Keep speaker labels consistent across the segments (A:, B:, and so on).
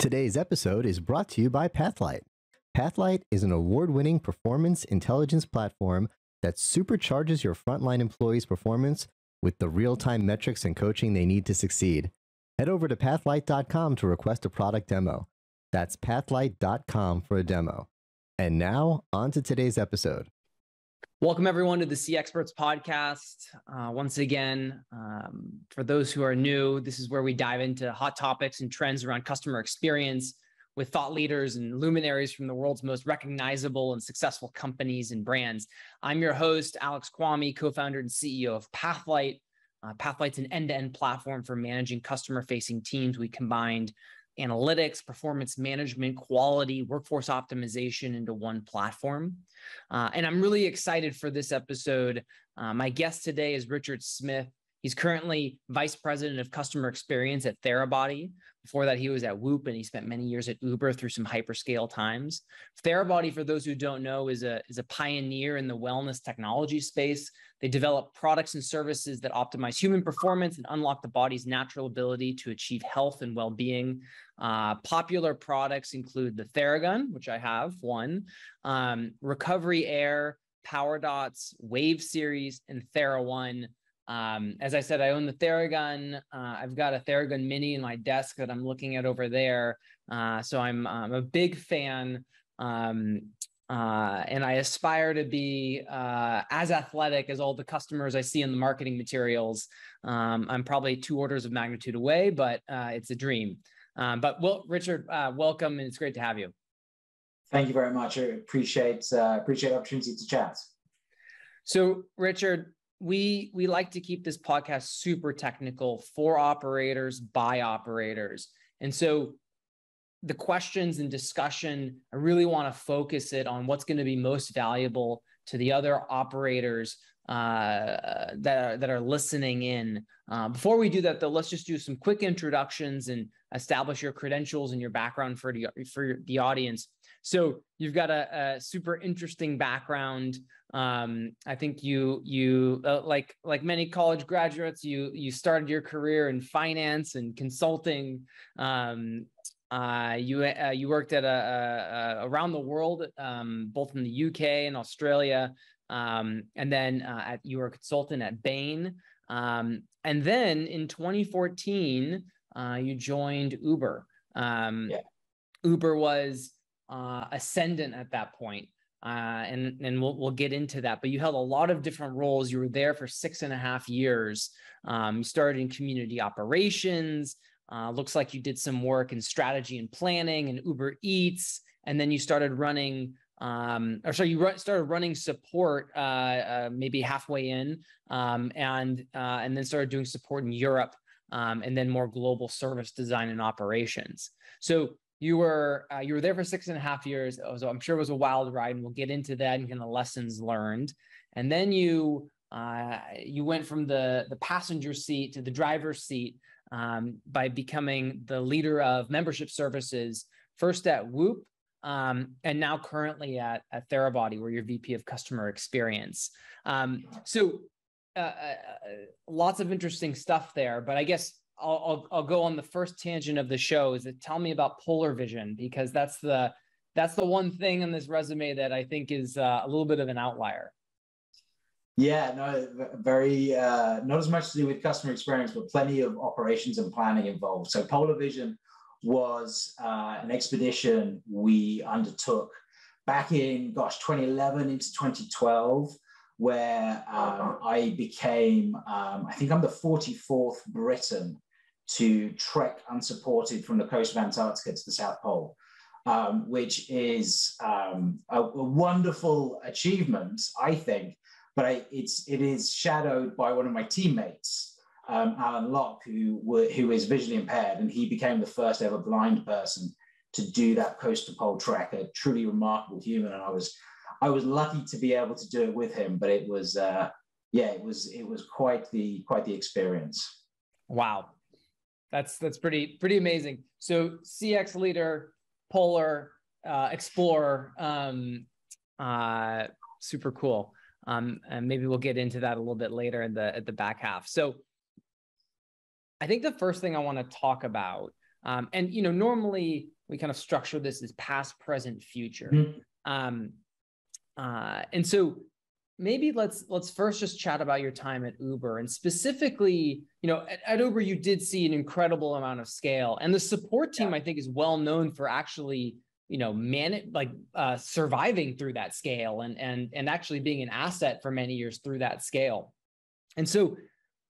A: Today's episode is brought to you by Pathlight. Pathlight is an award-winning performance intelligence platform that supercharges your frontline employees' performance with the real-time metrics and coaching they need to succeed. Head over to pathlight.com to request a product demo. That's pathlight.com for a demo. And now, on to today's episode.
B: Welcome, everyone, to the CXperts podcast. Once again, for those who are new, this is where we dive into hot topics and trends around customer experience with thought leaders and luminaries from the world's most recognizable and successful companies and brands. I'm your host, Alex Kvamme, co-founder and CEO of Pathlight. Pathlight's an end-to-end platform for managing customer-facing teams. We combined analytics, performance management, quality, workforce optimization into one platform. And I'm really excited for this episode. My guest today is Richard Smith. He's currently Vice President of Customer Experience at Therabody. Before that, he was at Whoop, and he spent many years at Uber through some hyperscale times. Therabody, for those who don't know, is a pioneer in the wellness technology space. They develop products and services that optimize human performance and unlock the body's natural ability to achieve health and well-being. Popular products include the Theragun, which I have one, Recovery Air, Power Dots, Wave Series, and TheraOne. As I said, I own the Theragun. I've got a Theragun Mini in my desk that I'm looking at over there. So I'm a big fan. And I aspire to be as athletic as all the customers I see in the marketing materials. I'm probably 2 orders of magnitude away, but it's a dream. But Richard, welcome, and it's great to have you.
C: Thank you very much. I appreciate the opportunity to chat.
B: So, Richard, we like to keep this podcast super technical for operators, by operators. And so the questions and discussion, I really want to focus it on what's going to be most valuable to the other operators that are listening in. Before we do that, though, let's just do some quick introductions and establish your credentials and your background for the audience. So you've got a super interesting background. I think you like many college graduates, you started your career in finance and consulting. You worked at around the world, both in the UK and Australia, and then you were a consultant at Bain, and then in 2014 you joined Uber. Uber was ascendant at that point, and we'll get into that. But you held a lot of different roles. You were there for 6.5 years. You started in community operations. Looks like you did some work in strategy and planning and Uber Eats, and then you started running, started running support maybe halfway in, and then started doing support in Europe, and then more global service design and operations. So you were there for 6.5 years. So I'm sure it was a wild ride, and we'll get into that and kind of lessons learned. And then you went from the passenger seat to the driver's seat, by becoming the leader of membership services, first at Whoop, and now currently at Therabody, where you're VP of Customer Experience. So lots of interesting stuff there, but I guess I'll go on the first tangent of the show. Is that tell me about Polar Vision, because that's the one thing on this resume that I think is a little bit of an outlier.
C: Yeah, no, very, not as much to do with customer experience, but plenty of operations and planning involved. So Polar Vision was an expedition we undertook back in, 2011 into 2012, where I became, I think I'm the 44th Briton to trek unsupported from the coast of Antarctica to the South Pole, which is a wonderful achievement, I think. But it is shadowed by one of my teammates, Alan Locke, who is visually impaired, and he became the first ever blind person to do that coast to pole trek. A truly remarkable human, and I was lucky to be able to do it with him. But it was it was quite the experience.
B: Wow, that's pretty amazing. So CX leader, polar explorer, super cool. And maybe we'll get into that a little bit later at the back half. So I think the first thing I want to talk about And, normally we kind of structure this as past, present, future.
C: Mhm.
B: And so maybe let's first just chat about your time at Uber, and specifically, at Uber, you did see an incredible amount of scale, and the support team, I think, is well known for actually, surviving through that scale and actually being an asset for many years through that scale. And so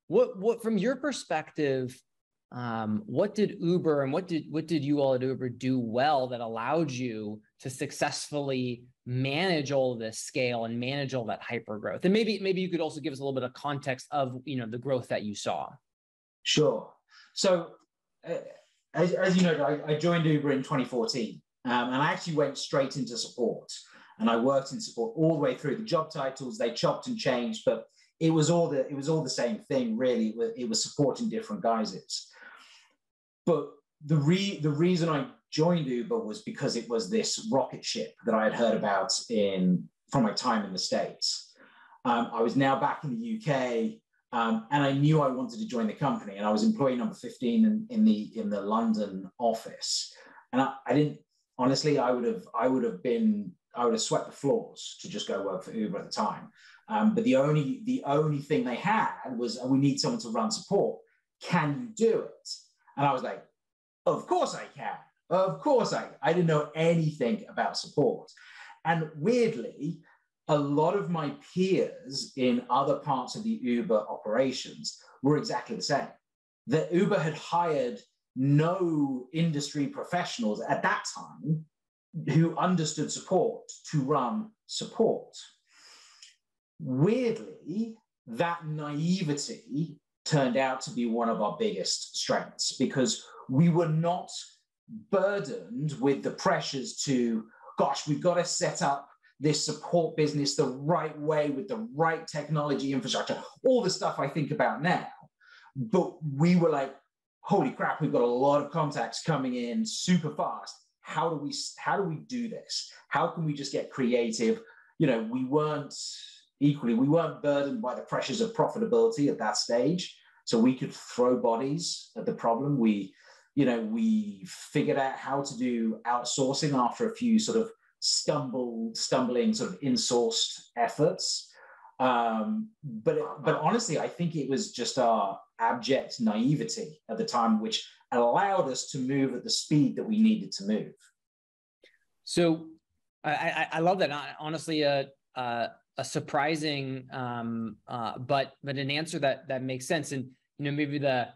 B: what from your perspective, what did Uber and what did you all at Uber do well that allowed you to successfully manage all of this scale and manage all that hyper growth? And maybe you could also give us a little bit of context of the growth that you saw.
C: Sure. So as you know, I joined Uber in 2014, and I actually went straight into support, and I worked in support all the way through. The job titles, they chopped and changed, but it was all the same thing, really. It was support in different guises. But the reason I joined Uber was because it was this rocket ship that I had heard about from my time in the States. I was now back in the UK, and I knew I wanted to join the company. And I was employee number 15 in the London office. And I didn't, honestly, I would have swept the floors to just go work for Uber at the time. But the only thing they had was, we need someone to run support. Can you do it? And I was like, of course I can. Of course I didn't know anything about support. And weirdly, a lot of my peers in other parts of the Uber operations were exactly the same. That Uber had hired no industry professionals at that time who understood support to run support. Weirdly, that naivety turned out to be one of our biggest strengths, because we were not burdened with the pressures to, gosh, we've got to set up this support business the right way with the right technology infrastructure, all the stuff I think about now. But we were like, holy crap, we've got a lot of contacts coming in super fast. How do we do this? How can we just get creative? We weren't burdened by the pressures of profitability at that stage. So we could throw bodies at the problem. We figured out how to do outsourcing after a few sort of stumbling sort of in-sourced efforts. But honestly, I think it was just our abject naivety at the time, which allowed us to move at the speed that we needed to move. So
B: I love that. Honestly, a surprising, but an answer that makes sense. And maybe the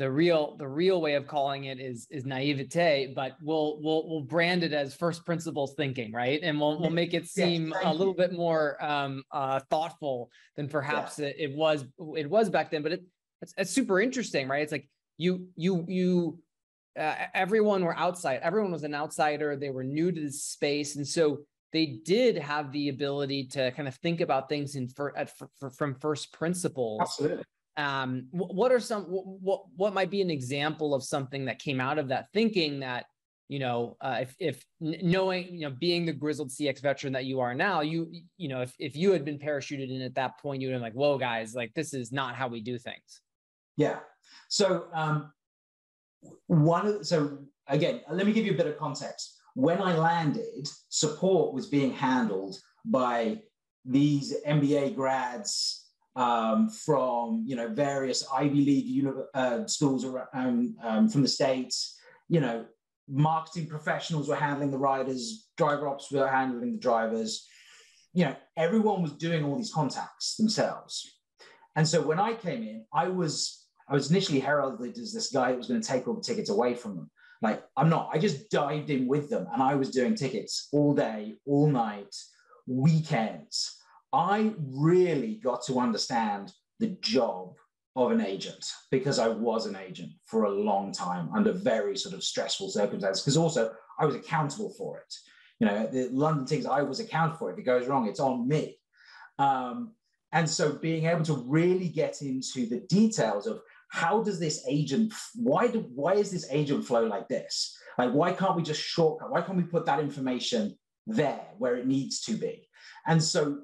B: real way of calling it is naivete, but we'll brand it as first principles thinking, right? And we'll make it seem a little bit more thoughtful than perhaps it was back then. But it's super interesting, right? It's like everyone was an outsider. They were new to this space, and so they did have the ability to kind of think about things from first principles.
C: Absolutely.
B: What might be an example of something that came out of that thinking that, if knowing, being the grizzled CX veteran that you are now, if you had been parachuted in at that point, you would have been like, whoa, guys, like, this is not how we do things.
C: Yeah. So, again, let me give you a bit of context. When I landed, support was being handled by these MBA grads from various Ivy League schools around, from the States. Marketing professionals were handling the riders, driver ops were handling the drivers. Everyone was doing all these contacts themselves. And so when I came in, I was initially heralded as this guy that was going to take all the tickets away from them. Like, I'm not. I just dived in with them, and I was doing tickets all day, all night, weekends. I really got to understand the job of an agent, because I was an agent for a long time under very sort of stressful circumstances, because also I was accountable for it. The London tickets, I was accountable for it. If it goes wrong, it's on me. And so being able to really get into the details of how does this agent, why is this agent flow like this? Like, why can't we just shortcut? Why can't we put that information there where it needs to be? And so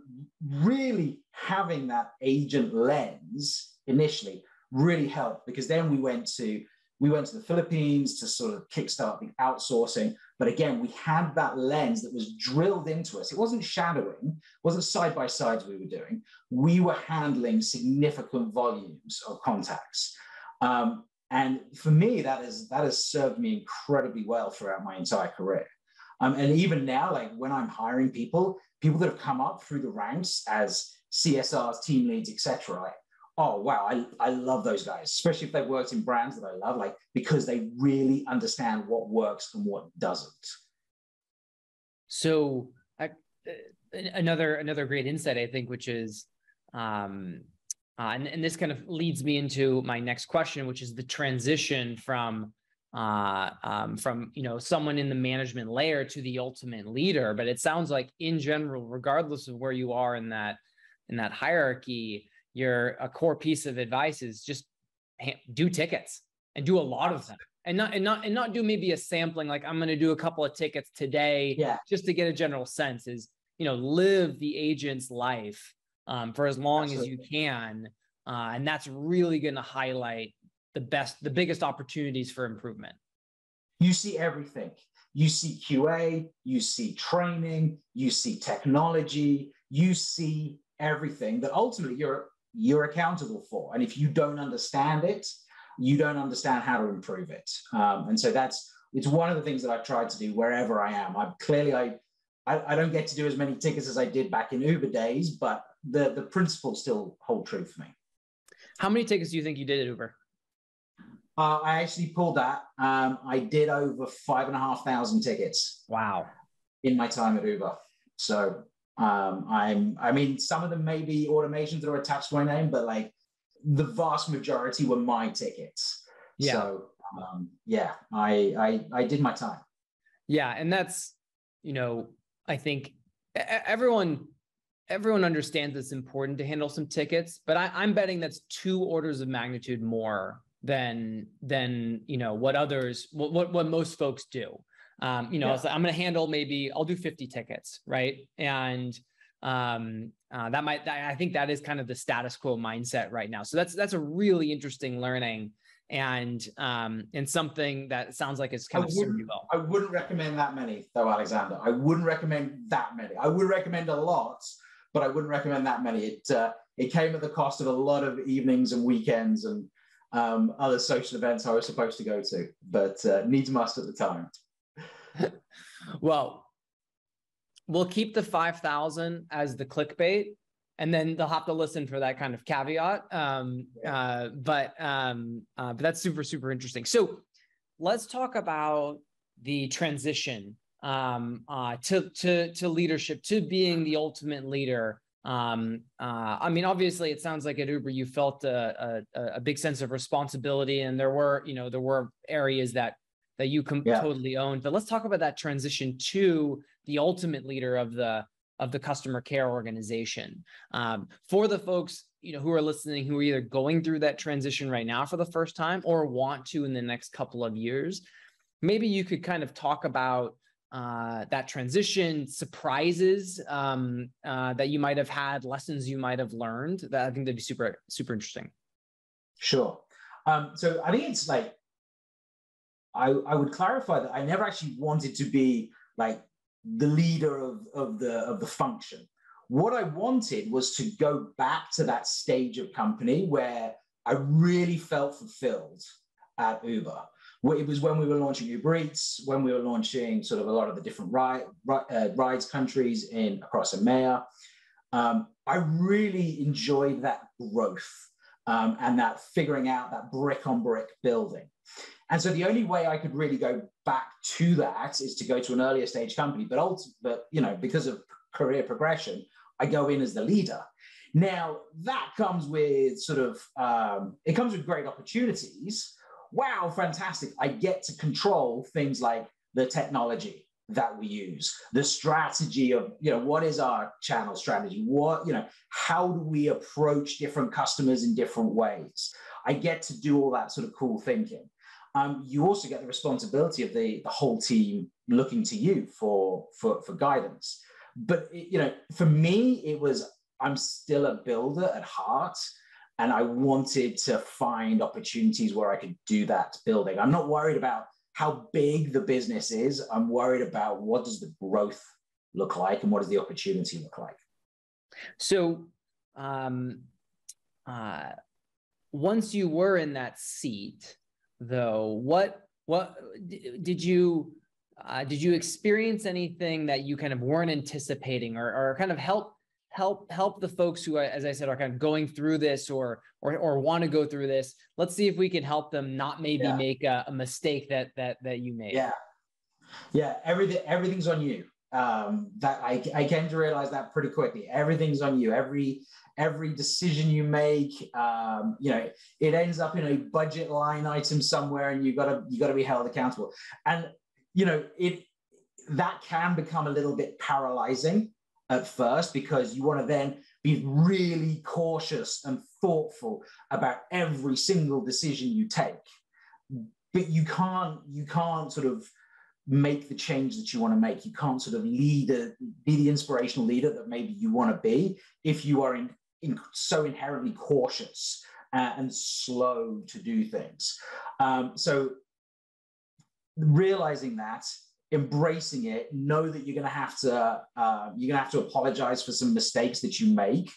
C: really having that agent lens initially really helped, because then we went to We went to the Philippines to sort of kickstart the outsourcing. But again, we had that lens that was drilled into us. It wasn't shadowing, it wasn't side-by-sides we were doing. We were handling significant volumes of contacts. And for me, that has served me incredibly well throughout my entire career. And even now, like when I'm hiring people that have come up through the ranks as CSRs, team leads, etc., like, oh, wow, I love those guys, especially if they've worked in brands that I love, like, because they really understand what works and what doesn't.
B: So another great insight, I think, which is, and this kind of leads me into my next question, which is the transition from someone in the management layer to the ultimate leader. But it sounds like in general, regardless of where you are in that hierarchy, a core piece of advice is just do tickets and do a lot of them, and not do maybe a sampling, like I'm going to do a couple of tickets today, just to get a general sense. Is, live the agent's life for as long as you can, and that's really going to highlight the biggest opportunities for improvement.
C: You see everything. You see QA, you see training, you see technology, you see everything that ultimately you're accountable for. And if you don't understand it, you don't understand how to improve it. And so it's one of the things that I've tried to do wherever I am. I don't get to do as many tickets as I did back in Uber days, but the principles still hold true for me.
B: How many tickets do you think you did at Uber?
C: I actually pulled that. I did over 5,500 tickets.
B: Wow.
C: In my time at Uber. So I mean, some of them may be automations that are attached to my name, but like the vast majority were my tickets. Yeah. So I did my time.
B: Yeah. And that's, I think everyone understands it's important to handle some tickets, but I'm betting that's 2 orders of magnitude more than what most folks do. So I'm going to handle, I'll do 50 tickets. Right. And I think that is kind of the status quo mindset right now. So that's a really interesting learning, and something that sounds like it's kind of served you well.
C: I wouldn't recommend that many though, Alexander. I wouldn't recommend that many. I would recommend a lot, but I wouldn't recommend that many. It came at the cost of a lot of evenings and weekends and other social events I was supposed to go to, but needs must at the time.
B: Well, we'll keep the 5,000 as the clickbait, and then they'll have to listen for that kind of caveat. But that's super, super interesting. So let's talk about the transition to leadership, to being the ultimate leader. I mean, obviously, it sounds like at Uber you felt a big sense of responsibility, and there were areas that you totally owned. But let's talk about that transition to the ultimate leader of the customer care organization. For the folks who are listening, who are either going through that transition right now for the first time or want to in the next couple of years, maybe you could kind of talk about that transition, surprises that you might have had, lessons you might have learned. That I think that'd be super, super interesting.
C: Sure. So I think it's like, I would clarify that I never actually wanted to be like the leader of the function. What I wanted was to go back to that stage of company where I really felt fulfilled at Uber. It was when we were launching Uber Eats, when we were launching sort of a lot of the different rides countries across EMEA. I really enjoyed that growth and that figuring out that brick on brick building. And so the only way I could really go back to that is to go to an earlier stage company. But because of career progression, I go in as the leader. Now that comes with it comes with great opportunities. Wow, fantastic. I get to control things like the technology that we use, the strategy of, what is our channel strategy? How do we approach different customers in different ways? I get to do all that sort of cool thinking. You also get the responsibility of the whole team looking to you for guidance. But, for me, it was, I'm still a builder at heart. And I wanted to find opportunities where I could do that building. I'm not worried about how big the business is. I'm worried about what does the growth look like and what does the opportunity look like.
B: So once you were in that seat, though, what did you experience anything that you kind of weren't anticipating, or kind of help the folks who, as I said, are kind of going through this or want to go through this? Let's see if we can help them not maybe make a mistake that you made.
C: Yeah. Everything's on you. That I came to realize that pretty quickly. Everything's on you. Every decision you make, it ends up in a budget line item somewhere, and you gotta be held accountable. And that can become a little bit paralyzing at first, because you want to then be really cautious and thoughtful about every single decision you take. But you can't sort of make the change that you want to make. You can't sort of be the inspirational leader that maybe you want to be if you are so inherently cautious and slow to do things. So realizing that, embracing it, know that you're going to have to apologize for some mistakes that you make,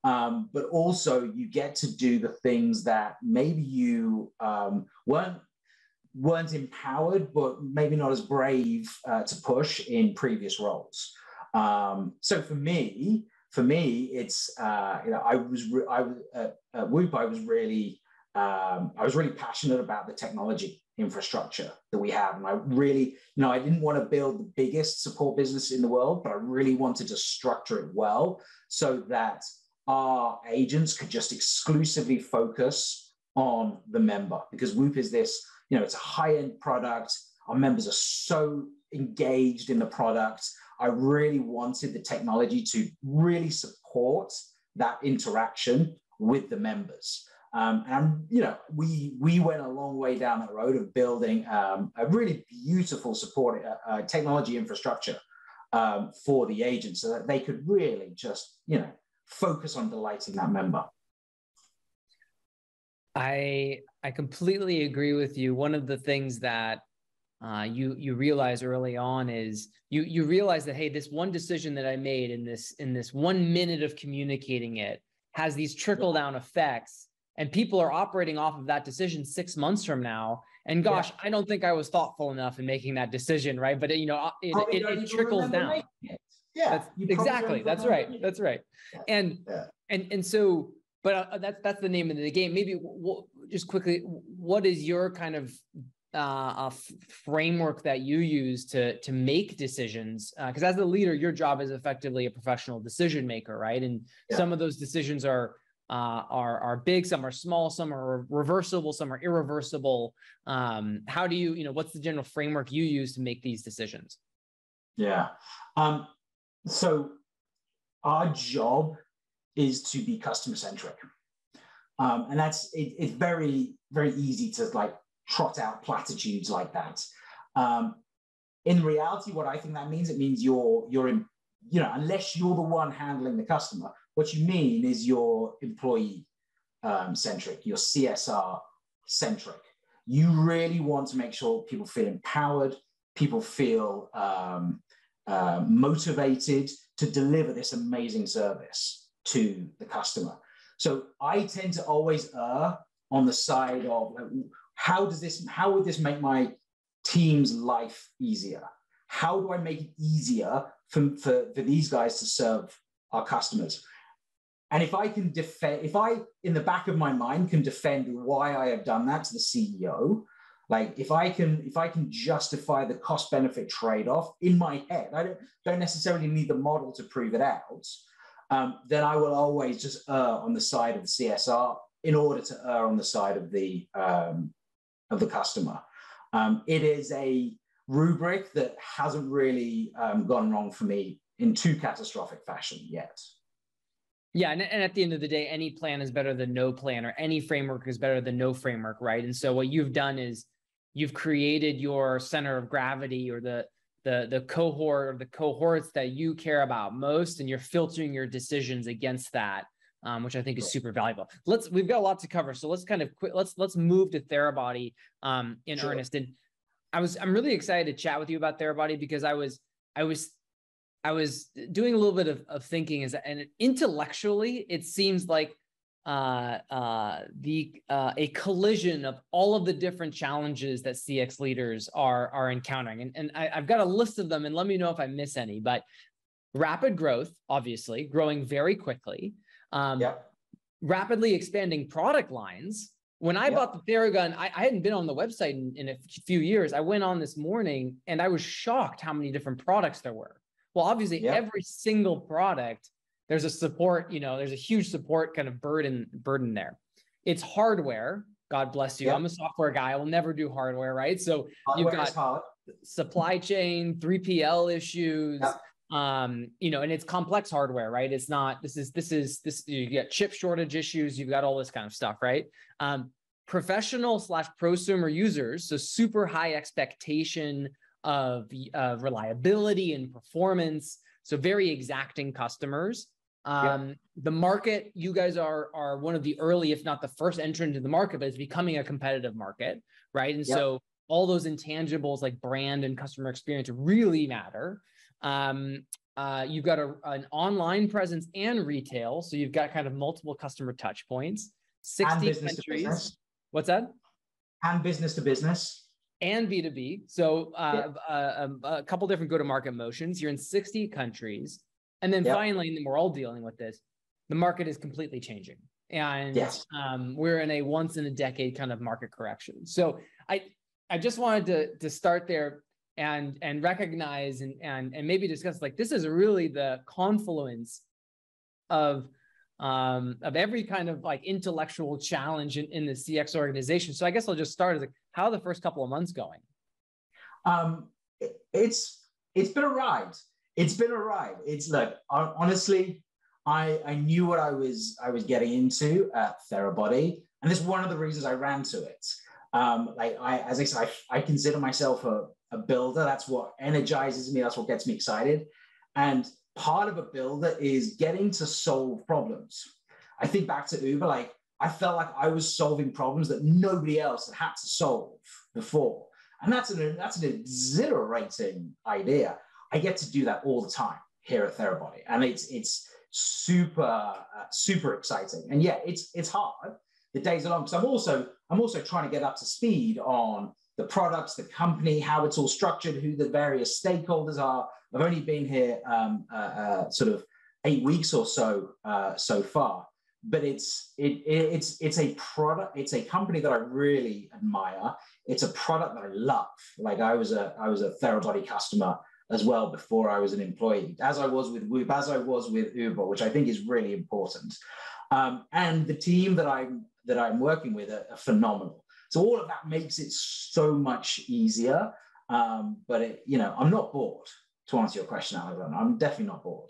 C: but also you get to do the things that maybe you weren't empowered, but maybe not as brave to push in previous roles. So for me, it's I was at Whoop. I was really passionate about the technology infrastructure that we have, and I really, I didn't want to build the biggest support business in the world, but I really wanted to structure it well so that our agents could just exclusively focus on the member, because Whoop is this, it's a high-end product. Our members are so engaged in the product. I really wanted the technology to really support that interaction with the members. And we went a long way down that road of building a really beautiful support technology infrastructure for the agents, so that they could really just focus on delighting that member.
B: I completely agree with you. One of the things that you realize early on is you realize that, hey, this one decision that I made in this 1 minute of communicating it has these trickle down effects, and people are operating off of that decision 6 months from now. And gosh, I don't think I was thoughtful enough in making that decision, right? But it trickles down.
C: Yeah,
B: exactly. That's right. That's right. And so, but that's the name of the game. Maybe just quickly, what is your kind of framework that you use to make decisions? Because as a leader, your job is effectively a professional decision maker, right? And some of those decisions are big, some are small, some are reversible, some are irreversible. How do you, what's the general framework you use to make these decisions?
C: Yeah. So our job is to be customer centric. And it's very, very easy to trot out platitudes like that. In reality, what I think that means, it means you're in, unless you're the one handling the customer, what you mean is you're employee centric, you're CSR centric. You really want to make sure people feel empowered, people feel motivated to deliver this amazing service to the customer. So I tend to always err on the side of how would this make my team's life easier? How do I make it easier for these guys to serve our customers? And if I can defend, if I, in the back of my mind, can defend why I have done that to the CEO, if I can justify the cost-benefit trade-off in my head, I don't necessarily need the model to prove it out, then I will always just err on the side of the CSR in order to err on the side of the customer. It is a rubric that hasn't really gone wrong for me in too catastrophic fashion yet.
B: Yeah, and at the end of the day, any plan is better than no plan, or any framework is better than no framework, right? And so what you've done is you've created your center of gravity, or the cohort or the cohorts that you care about most, and you're filtering your decisions against that. which I think is super valuable. We've got a lot to cover, so let's kind of let's move to Therabody in earnest. And I'm really excited to chat with you about Therabody because I was doing a little bit of thinking, and intellectually it seems like a collision of all of the different challenges that CX leaders are encountering. And I've got a list of them, and let me know if I miss any, but rapid growth, obviously, growing very quickly, rapidly expanding product lines. When I bought the Theragun, I hadn't been on the website in a few years. I went on this morning and I was shocked how many different products there were. Well, obviously every single product, there's a support, there's a huge support kind of burden there. It's hardware. God bless you. I'm a software guy. I will never do hardware, right? So you've got supply chain, 3PL issues, and it's complex hardware, right? It's not, this, you get chip shortage issues. You've got all this kind of stuff, right? Professional/prosumer users. So super high expectation of reliability and performance. So very exacting customers. The market, you guys are one of the early, if not the first entrant into the market, but it's becoming a competitive market, right? And so all those intangibles like brand and customer experience really matter. You've got an online presence and retail. So you've got kind of multiple customer touch points, 60 countries. What's that?
C: And business to business.
B: And B2B. So a couple different go-to-market motions. You're in 60 countries. And then finally, and we're all dealing with this, the market is completely changing. And we're in a once in a decade kind of market correction. So I just wanted to start there and recognize and maybe discuss, like, this is really the confluence of every kind of like intellectual challenge in the CX organization. So I guess I'll just start as like, how are the first couple of months going?
C: It's been a ride. It's been a ride. Honestly, I knew what I was getting into at Therabody, and it's one of the reasons I ran to it. As I said, I consider myself a builder. That's what energizes me. That's what gets me excited. And part of a builder is getting to solve problems. I think back to Uber, I felt like I was solving problems that nobody else had to solve before. And that's an exhilarating idea. I get to do that all the time here at Therabody. And it's super, super exciting. And it's hard. The days are long. So I'm also trying to get up to speed on the products, the company, how it's all structured, who the various stakeholders are. I've only been here sort of 8 weeks or so far, but it's a product. It's a company that I really admire. It's a product that I love. Like I was a Therabody customer as well before I was an employee, as I was with Whoop, as I was with Uber, which I think is really important. And the team that I'm working with are phenomenal. So all of that makes it so much easier. But I'm not bored. To answer your question, Alexander, I'm definitely not bored.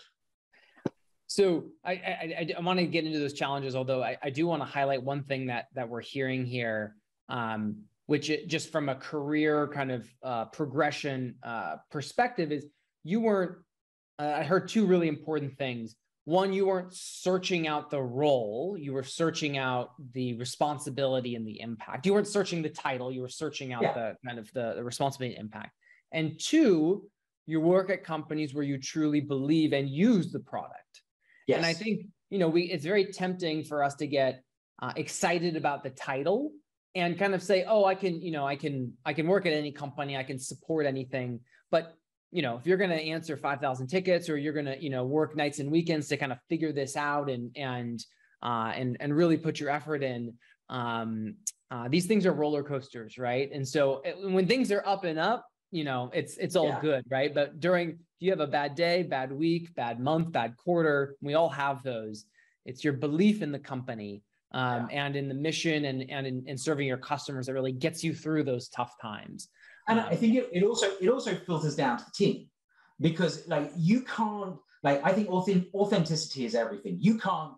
B: So I want to get into those challenges, although I do want to highlight one thing that we're hearing here, which just from a career kind of progression perspective is you weren't, I heard two really important things. One, you weren't searching out the role, you were searching out the responsibility and the impact. You weren't searching the title, you were searching out the kind of the responsibility and impact. And two, you work at companies where you truly believe and use the product. Yes. And I think, it's very tempting for us to get excited about the title and kind of say, oh, I can work at any company, I can support anything. But if you're going to answer 5,000 tickets, or you're going to, work nights and weekends to kind of figure this out and really put your effort in, these things are roller coasters, right? And so when things are up and up, it's all good, right? But if you have a bad day, bad week, bad month, bad quarter, we all have those. It's your belief in the company and in the mission and in serving your customers that really gets you through those tough times.
C: And I think it also filters down to the team, because you can't, I think authenticity is everything. You can't,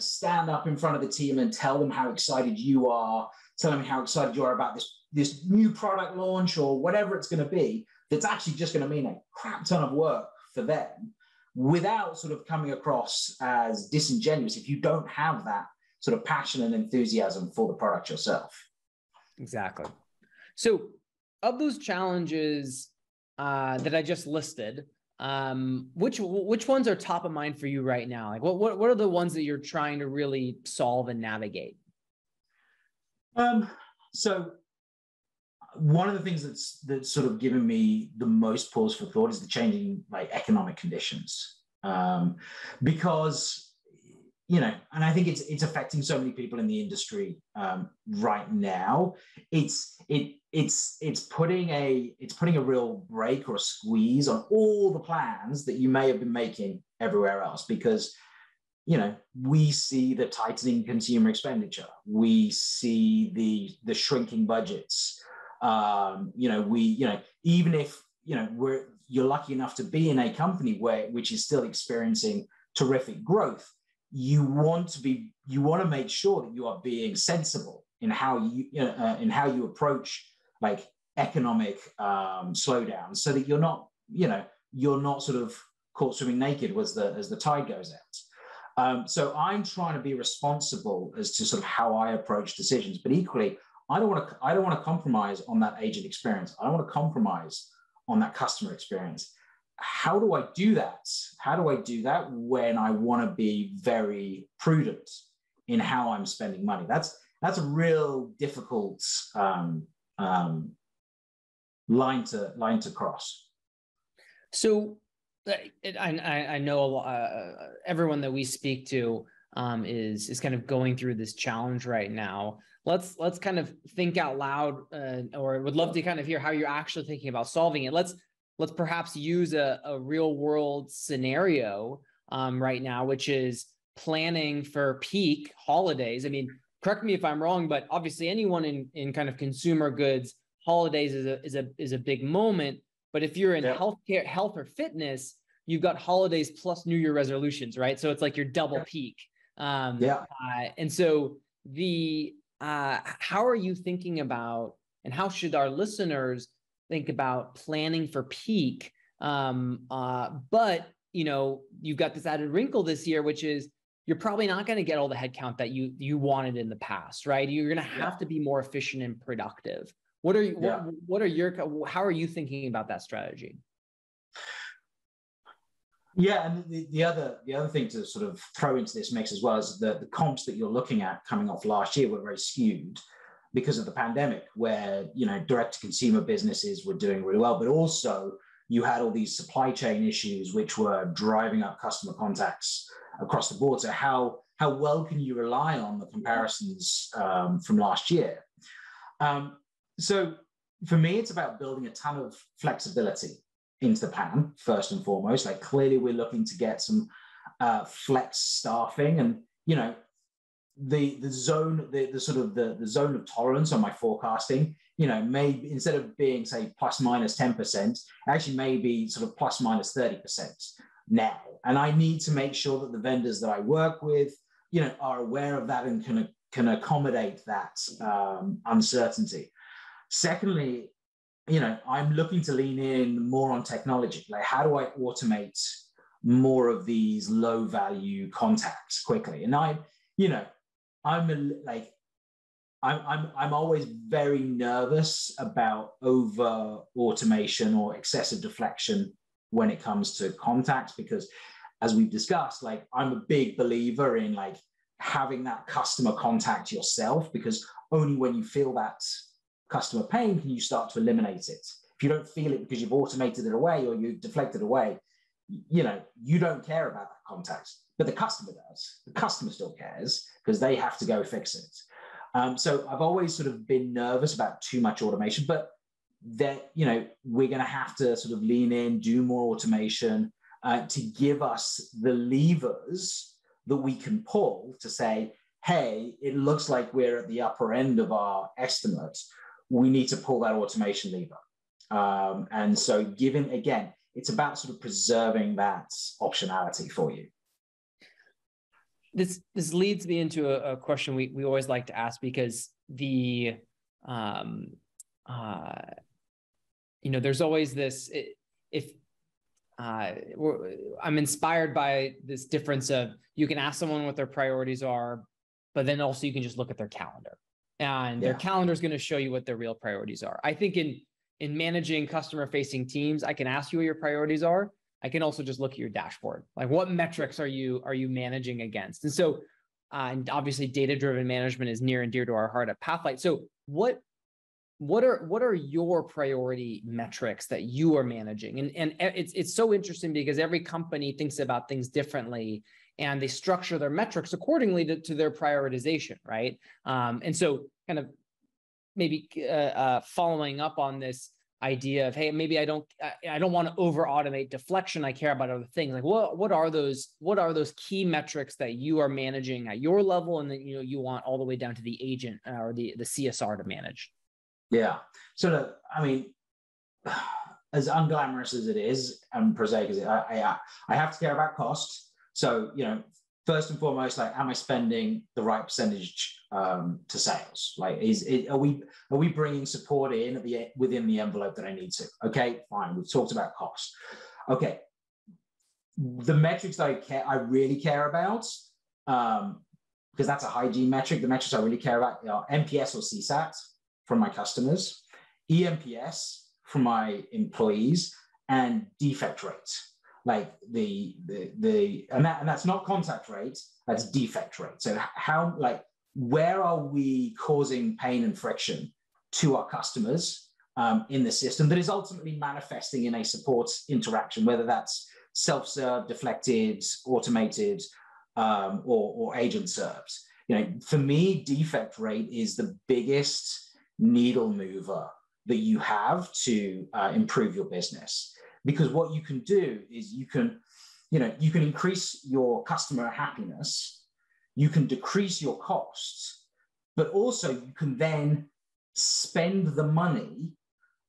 C: stand up in front of the team and tell them how excited you are, tell them how excited you are about this new product launch or whatever it's going to be. That's actually just going to mean a crap ton of work for them. without sort of coming across as disingenuous if you don't have that sort of passion and enthusiasm for the product yourself.
B: Exactly. So of those challenges that I just listed, which ones are top of mind for you right now? Like what are the ones that you're trying to really solve and navigate?
C: So one of the things that's sort of given me the most pause for thought is the changing like economic conditions, because and I think it's affecting so many people in the industry right now. It's putting a real brake or a squeeze on all the plans that you may have been making everywhere else, because we see the tightening consumer expenditure, we see the shrinking budgets. Even if you're lucky enough to be in a company which is still experiencing terrific growth, you want to make sure that you are being sensible in how you approach like economic slowdown, so that you're not sort of caught swimming naked as the tide goes out. So I'm trying to be responsible as to sort of how I approach decisions, but equally, I don't want to compromise on that agent experience. I don't want to compromise on that customer experience. How do I do that? How do I do that when I want to be very prudent in how I'm spending money? That's a real difficult line to cross. So
B: I know everyone that we speak to is kind of going through this challenge right now. Let's kind of think out loud, or would love to kind of hear how you're actually thinking about solving it. Let's perhaps use a real world scenario right now, which is planning for peak holidays. I mean, correct me if I'm wrong, but obviously anyone in kind of consumer goods, holidays is a big moment. But if you're in healthcare, health or fitness, you've got holidays plus New Year resolutions, right? So it's like your double peak. And so how are you thinking about, and how should our listeners think about planning for peak? But you've got this added wrinkle this year, which is you're probably not going to get all the headcount that you wanted in the past, right? You're going to have to be more efficient and productive. How are you thinking about that strategy?
C: Yeah, and the other thing to sort of throw into this mix as well is the comps that you're looking at coming off last year were very skewed because of the pandemic, where direct to consumer businesses were doing really well, but also you had all these supply chain issues which were driving up customer contacts across the board. So how well can you rely on the comparisons from last year? So for me, it's about building a ton of flexibility into the plan, first and foremost. Like, clearly we're looking to get some flex staffing, and the zone of tolerance on my forecasting, maybe instead of being, say, plus minus 10%, actually maybe sort of plus minus 30% now. And I need to make sure that the vendors that I work with are aware of that and can accommodate that uncertainty. Secondly, I'm looking to lean in more on technology. Like, how do I automate more of these low value contacts quickly? And I'm always very nervous about over automation or excessive deflection when it comes to contacts, because as we've discussed, like, I'm a big believer in like having that customer contact yourself, because only when you feel that customer pain can you start to eliminate it. If you don't feel it because you've automated it away or you've deflected away, you don't care about that contact, but the customer does. The customer still cares because they have to go fix it. So I've always sort of been nervous about too much automation, but that we're going to have to sort of lean in, do more automation to give us the levers that we can pull to say, hey, it looks like we're at the upper end of our estimate. We need to pull that automation lever. And so again, it's about sort of preserving that optionality for you.
B: This leads me into a question we always like to ask, because there's always this, I'm inspired by this difference of you can ask someone what their priorities are, but then also you can just look at their calendar, and their calendar is going to show you what their real priorities are. I think in managing customer facing teams, I can ask you what your priorities are. I can also just look at your dashboard. Like, what metrics are you managing against? And so, and obviously data-driven management is near and dear to our heart at Pathlight. So what are your priority metrics that you are managing? And it's so interesting because every company thinks about things differently, and they structure their metrics accordingly to their prioritization, right? And so kind of maybe following up on this idea of, hey, maybe I don't want to over automate deflection. I care about other things. Like, what are those key metrics that you are managing at your level, and then you want all the way down to the agent or the CSR to manage?
C: Yeah. So, I mean, as unglamorous as it is and prosaic as it, I have to care about cost. So, first and foremost, like, am I spending the right percentage to sales? Like, are we bringing support in within the envelope that I need to? Okay, fine. We've talked about cost. Okay, the metrics that I really care about, because that's a hygiene metric. The metrics I really care about are NPS or CSAT from my customers, EMPS from my employees, and defect rates. Like and that's not contact rate, that's defect rate. So where are we causing pain and friction to our customers in the system that is ultimately manifesting in a support interaction, whether that's self-serve, deflected, automated, or agent served. For me, defect rate is the biggest needle mover that you have to improve your business. Because what you can do is you can increase your customer happiness, you can decrease your costs, but also you can then spend the money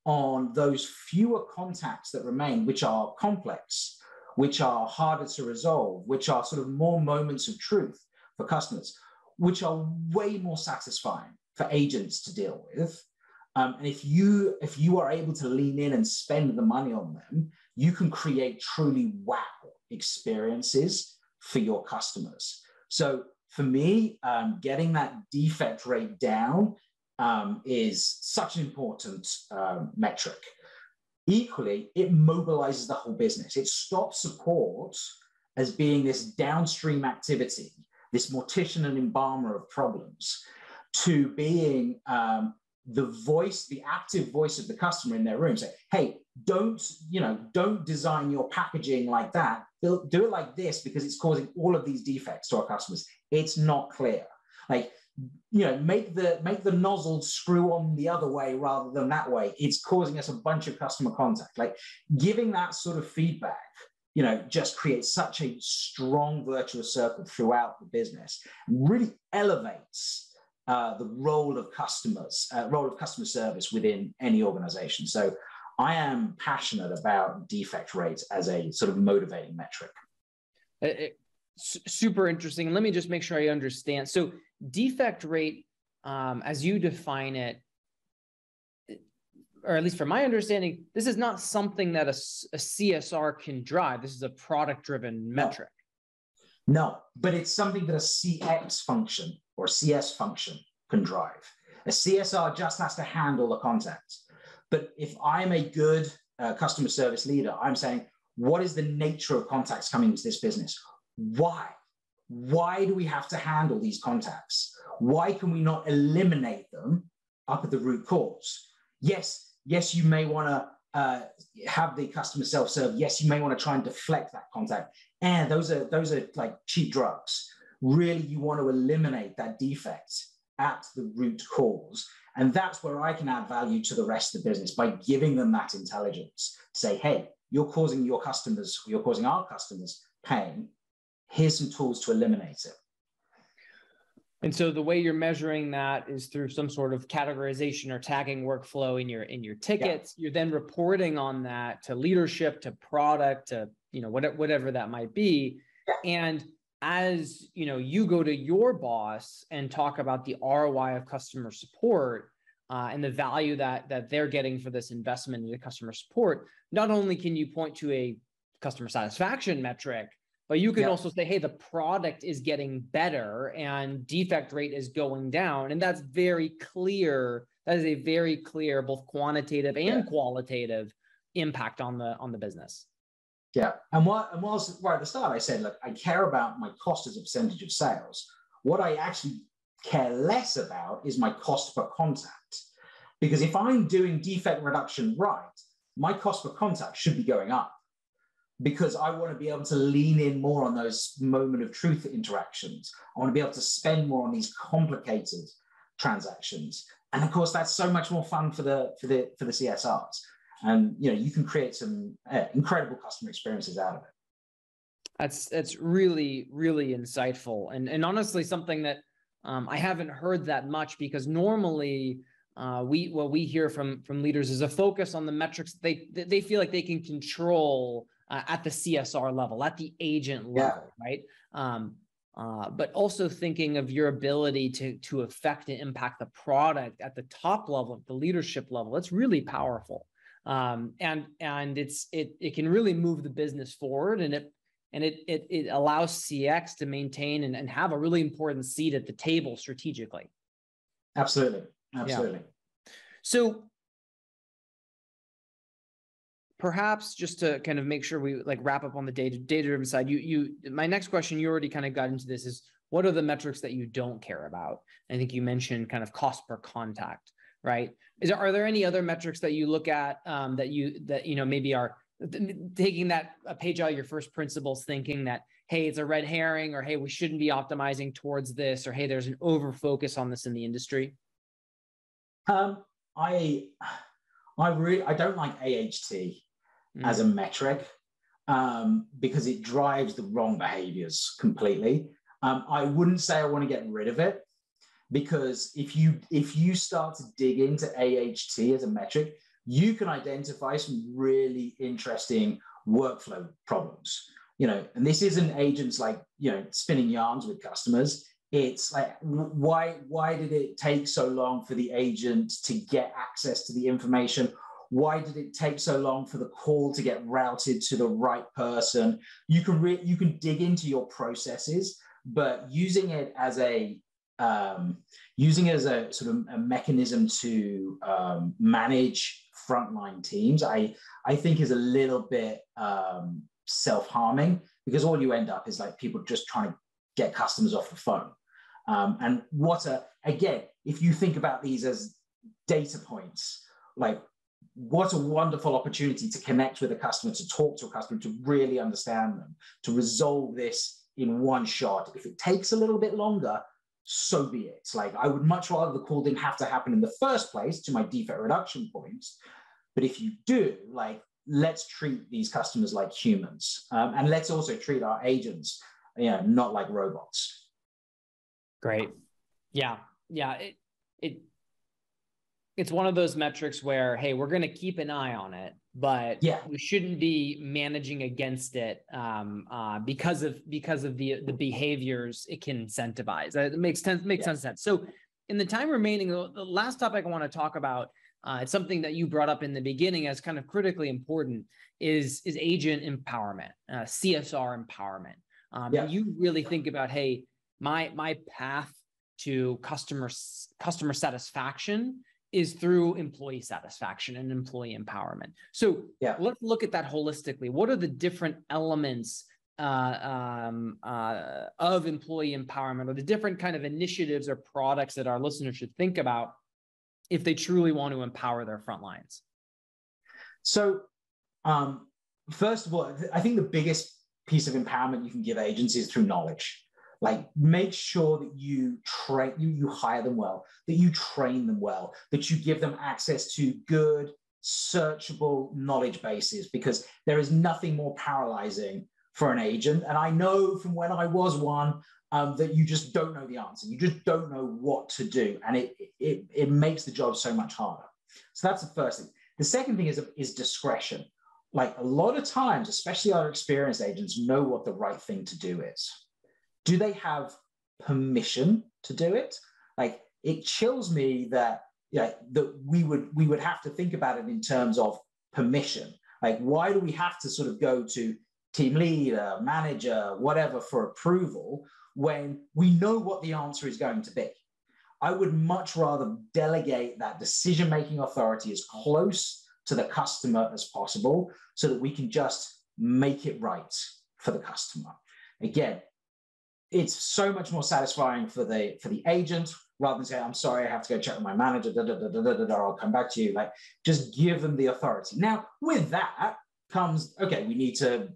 C: on those fewer contacts that remain, which are complex, which are harder to resolve, which are sort of more moments of truth for customers, which are way more satisfying for agents to deal with. And if you are able to lean in and spend the money on them, you can create truly wow experiences for your customers. So for me, getting that defect rate down is such an important metric. Equally, it mobilizes the whole business. It stops support as being this downstream activity, this mortician and embalmer of problems, to being the active voice of the customer in their room. Say, hey, don't design your packaging like that. Do it like this because it's causing all of these defects to our customers. It's not clear. Like, make the nozzle screw on the other way rather than that way. It's causing us a bunch of customer contact. Like, giving that sort of feedback, just creates such a strong virtuous circle throughout the business and really elevates the role of customer service within any organization. So I am passionate about defect rates as a sort of motivating metric.
B: Super interesting. Let me just make sure I understand. So defect rate, as you define it, or at least from my understanding, this is not something that a CSR can drive. This is a product-driven metric.
C: No, but it's something that a CX function or CS function can drive. A CSR just has to handle the contact. But if I'm a good customer service leader, I'm saying, what is the nature of contacts coming into this business? Why? Why do we have to handle these contacts? Why can we not eliminate them up at the root cause? Yes, you may want to have the customer self-serve. Yes, you may want to try and deflect that contact. And those are like cheap drugs. Really, you want to eliminate that defect at the root cause. And that's where I can add value to the rest of the business by giving them that intelligence. Say, hey, you're causing our customers pain. Here's some tools to eliminate it.
B: And so the way you're measuring that is through some sort of categorization or tagging workflow in your tickets. Yeah. You're then reporting on that to leadership, to product, to whatever that might be. Yeah. And as you go to your boss and talk about the ROI of customer support and the value that they're getting for this investment into customer support, not only can you point to a customer satisfaction metric, but you can also say, hey, the product is getting better and defect rate is going down. And that's very clear. That is a very clear, both quantitative and qualitative impact on the business.
C: Yeah. And whilst right at the start, I said, look, I care about my cost as a percentage of sales. What I actually care less about is my cost per contact. Because if I'm doing defect reduction right, my cost per contact should be going up, because I want to be able to lean in more on those moment of truth interactions. I want to be able to spend more on these complicated transactions. And of course, that's so much more fun for the CSRs. And you can create some incredible customer experiences out of it.
B: That's really, really insightful. And honestly, something that I haven't heard that much, because normally what we hear from leaders is a focus on the metrics they feel like they can control at the CSR level, at the agent level, right? But also thinking of your ability to affect and impact the product at the top level, at the leadership level. It's really powerful. And it can really move the business forward, and it allows CX to maintain and have a really important seat at the table strategically.
C: Absolutely.
B: Yeah. So perhaps just to kind of make sure we wrap up on the data-driven side, my next question, you already kind of got into this, is what are the metrics that you don't care about? I think you mentioned kind of cost per contact, right? Are there any other metrics that you look at that maybe are taking that a page out of your first principles, thinking that, hey, it's a red herring, or hey, we shouldn't be optimizing towards this, or hey, there's an over focus on this in the industry?
C: I don't like AHT as a metric because it drives the wrong behaviors completely. I wouldn't say I want to get rid of it, because if you start to dig into AHT as a metric, you can identify some really interesting workflow problems. And this isn't agents spinning yarns with customers. It's like, why did it take so long for the agent to get access to the information? Why did it take so long for the call to get routed to the right person? You can dig into your processes, but using it as a sort of a mechanism to manage frontline teams, I think is a little bit self-harming, because all you end up is like people just trying to get customers off the phone. And again, if you think about these as data points, like what a wonderful opportunity to connect with a customer, to talk to a customer, to really understand them, to resolve this in one shot. If it takes a little bit longer, so be it. Like, I would much rather the call didn't have to happen in the first place, to my defect reduction points. But if you do, let's treat these customers like humans. And let's also treat our agents, not like robots.
B: Great. Yeah. It's one of those metrics where, hey, we're going to keep an eye on it, but we shouldn't be managing against it because of the behaviors it can incentivize. It makes sense. So in the time remaining, the last topic I want to talk about, it's something that you brought up in the beginning as kind of critically important, is agent empowerment, CSR empowerment. You really think about, hey, my path to customer satisfaction is through employee satisfaction and employee empowerment. So let's look at that holistically. What are the different elements of employee empowerment, or the different kind of initiatives or products that our listeners should think about if they truly want to empower their front lines?
C: So first of all, I think the biggest piece of empowerment you can give agents is through knowledge. Like, make sure that you hire them well, that you train them well, that you give them access to good, searchable knowledge bases, because there is nothing more paralyzing for an agent. And I know from when I was one, that you just don't know the answer. You just don't know what to do. And it makes the job so much harder. So that's the first thing. The second thing is discretion. Like, a lot of times, especially our experienced agents, know what the right thing to do is. Do they have permission to do it? Like, it chills me that we would have to think about it in terms of permission. Like, why do we have to sort of go to team leader, manager, whatever, for approval when we know what the answer is going to be. I would much rather delegate that decision-making authority as close to the customer as possible so that we can just make it right for the customer. Again, it's so much more satisfying for the agent rather than say, I'm sorry, I have to go check with my manager, I'll come back to you. Like, just give them the authority. Now, with that comes, okay, we need to,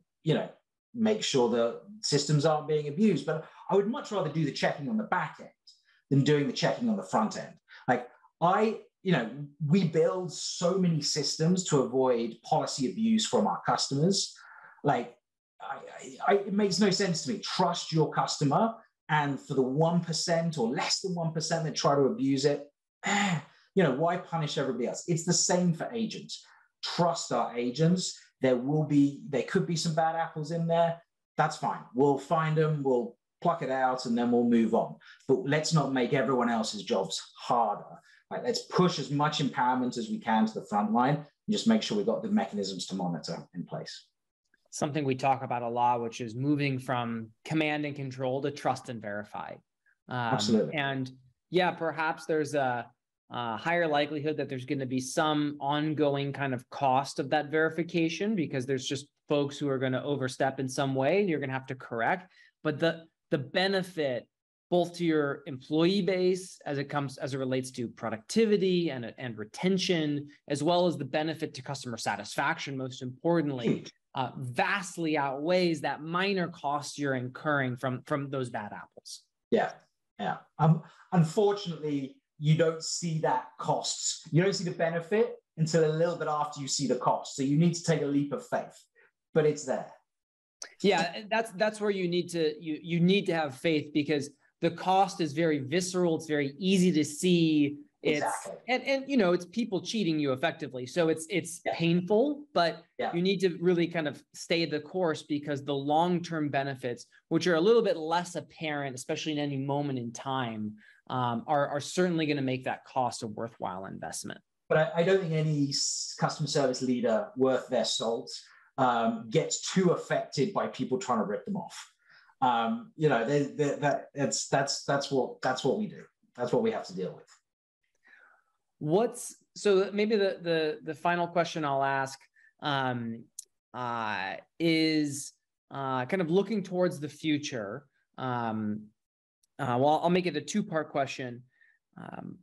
C: make sure the systems aren't being abused. But I would much rather do the checking on the back end than doing the checking on the front end. Like, we build so many systems to avoid policy abuse from our customers. Like, it makes no sense to me. Trust your customer, and for the 1% or less than 1% that try to abuse it, why punish everybody else? It's the same for agents. Trust our agents. There could be some bad apples in there. That's fine. We'll find them, we'll pluck it out, and then we'll move on. But let's not make everyone else's jobs harder. Like, let's push as much empowerment as we can to the front line and just make sure we've got the mechanisms to monitor in place.
B: Something we talk about a lot, which is moving from command and control to trust and verify.
C: Absolutely.
B: And yeah, perhaps there's a higher likelihood that there's going to be some ongoing kind of cost of that verification because there's just folks who are going to overstep in some way and you're going to have to correct. But the benefit both to your employee base as it relates to productivity and retention, as well as the benefit to customer satisfaction, most importantly, vastly outweighs that minor cost you're incurring from those bad apples.
C: Yeah. Unfortunately, you don't see that costs. You don't see the benefit until a little bit after you see the cost. So you need to take a leap of faith, but it's there.
B: Yeah, that's where you need to have faith, because the cost is very visceral. It's very easy to see.
C: Exactly.
B: And it's people cheating you effectively. So it's painful, but you need to really kind of stay the course, because the long-term benefits, which are a little bit less apparent, especially in any moment in time, are certainly going to make that cost a worthwhile investment.
C: But I don't think any customer service leader worth their salt gets too affected by people trying to rip them off. That's what we do. That's what we have to deal with.
B: So maybe the final question I'll ask is kind of looking towards the future. Well, I'll make it a two-part question.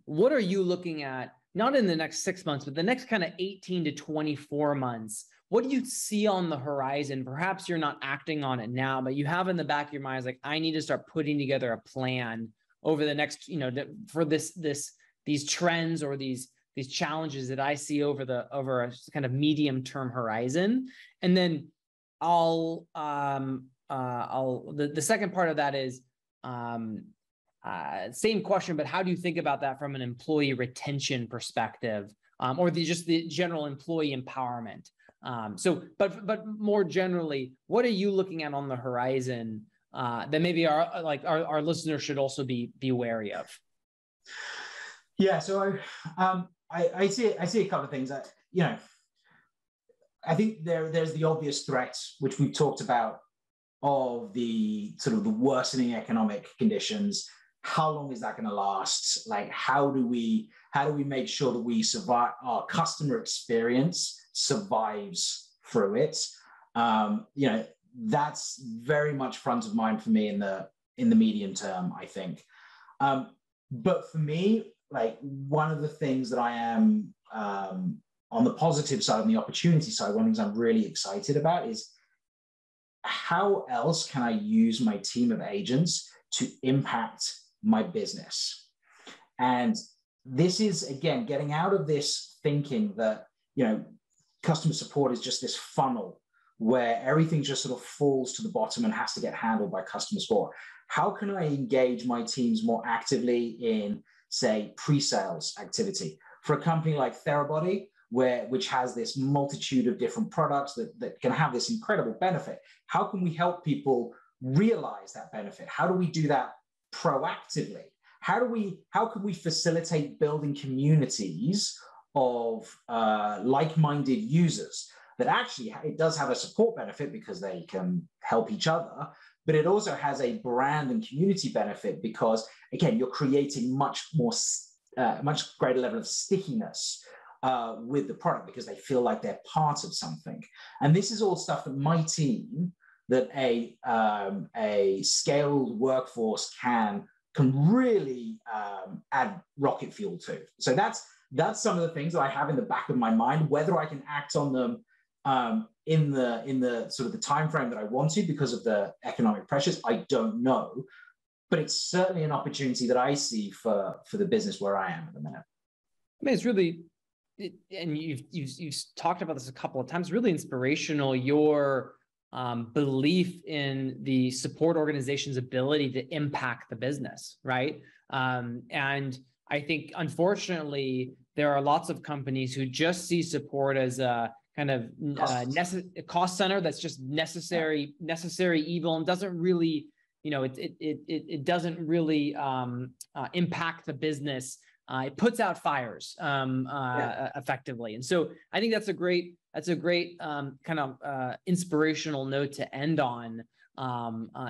B: What are you looking at, not in the next 6 months, but the next kind of 18 to 24 months? What do you see on the horizon? Perhaps you're not acting on it now, but you have in the back of your mind, like, I need to start putting together a plan over the next, for these trends or these challenges that I see over a kind of medium-term horizon. And then the second part of that is, same question, but how do you think about that from an employee retention perspective, or just the general employee empowerment? But more generally, what are you looking at on the horizon that maybe our listeners should also be wary of?
C: Yeah, so I see a couple of things. I think there's the obvious threats, which we've talked about, of the sort of the worsening economic conditions. How long is that going to last? Like, how do we make sure that we survive, our customer experience survives through it? That's very much front of mind for me in the medium term, I think. But for me, like, one of the things that I am on the positive side, on the opportunity side, one of the things I'm really excited about is how else can I use my team of agents to impact my business? And this is, again, getting out of this thinking that, customer support is just this funnel where everything just sort of falls to the bottom and has to get handled by customer support. How can I engage my teams more actively in, say, pre-sales activity? For a company like Therabody, which has this multitude of different products that can have this incredible benefit, how can we help people realize that benefit? How do we do that proactively? How can we facilitate building communities of like-minded users? that actually it does have a support benefit because they can help each other, but it also has a brand and community benefit because, again, you're creating much greater level of stickiness with the product because they feel like they're part of something. And this is all stuff that my team, that a scaled workforce can really add rocket fuel to. So that's some of the things that I have in the back of my mind. Whether I can act on them in the sort of the time frame that I want to because of the economic pressures, I don't know. But it's certainly an opportunity that I see for the business where I am at the minute.
B: I mean, it's really, and you've talked about this a couple of times, really inspirational, your belief in the support organization's ability to impact the business, right? And I think, unfortunately, there are lots of companies who just see support as a kind of cost center that's just necessary evil, and doesn't really, it doesn't really impact the business. It puts out fires effectively. And so I think that's a great kind of inspirational note to end on.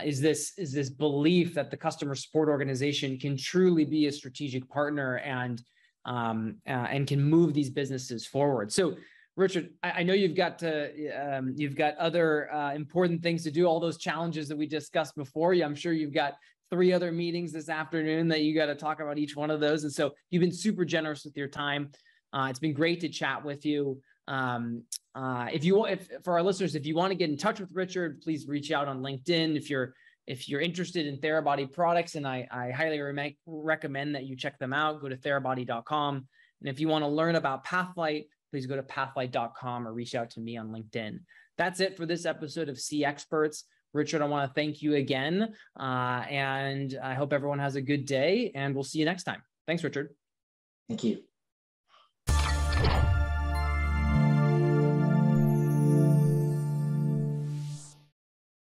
B: Is this belief that the customer support organization can truly be a strategic partner and can move these businesses forward. So, Richard, I know you've got other important things to do, all those challenges that we discussed before. I'm sure you've got 3 other meetings this afternoon that you got to talk about each one of those. And so you've been super generous with your time. It's been great to chat with you. If for our listeners, if you want to get in touch with Richard, please reach out on LinkedIn. If you're interested in Therabody products, and I highly recommend that you check them out, go to therabody.com. And if you want to learn about Pathlight, please go to pathlight.com or reach out to me on LinkedIn. That's it for this episode of CXperts. Richard, I want to thank you again. And I hope everyone has a good day, and we'll see you next time. Thanks, Richard.
C: Thank you.